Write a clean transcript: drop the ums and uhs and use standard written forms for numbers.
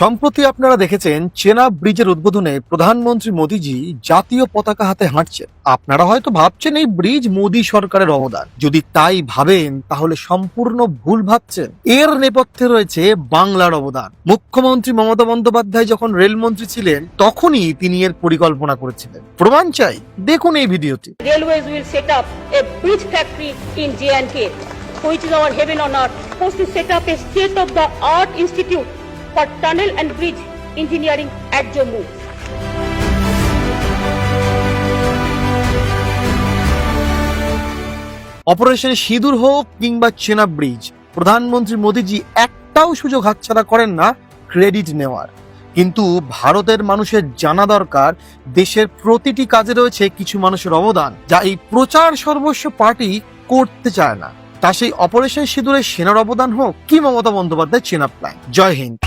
সম্প্রতি আপনারা দেখেছেন চেনাব ব্রিজের উদ্বোধনে প্রধানমন্ত্রী মোদীজি জাতীয় পতাকা হাতে হাঁটছেন। আপনারা হয়তো ভাবছেন এই ব্রিজ মোদী সরকারের অবদান। যদি তাই ভাবেন তাহলে সম্পূর্ণ ভুল ভাবছেন। এর নেপথ্যে রয়েছে বাংলার অবদান। মুখ্যমন্ত্রী মমতা বন্দ্যোপাধ্যায় যখন রেলমন্ত্রী ছিলেন তখনই তিনি এর পরিকল্পনা করেছিলেন। প্রমাণ চাই, দেখুন এই ভিডিওটি। Railways will set up a bridge factory in J&K, which is our heaven on earth. Supposed to set up a state-of-the-art institute for tunnel and bridge engineering at Jammu. Operation সিঁদুর হোক কিংবা চেনাব ব্রিজ, প্রধানমন্ত্রী মোদীজি একটাও সুযোগ হাতছাড়া করেন না credit নেওয়ার। কিন্তু ভারতের মানুষের জানা দরকার দেশের প্রতিটি কাজে রয়েছে কিছু মানুষের অবদান, যা এই প্রচার সর্বস্ব পার্টি করতে চায় না। তা সেই অপারেশন সিঁদুরের সেনার অবদান হোক কি মমতা বন্দ্যোপাধ্যায় চেনাব প্ল্যান। জয় হিন্দ।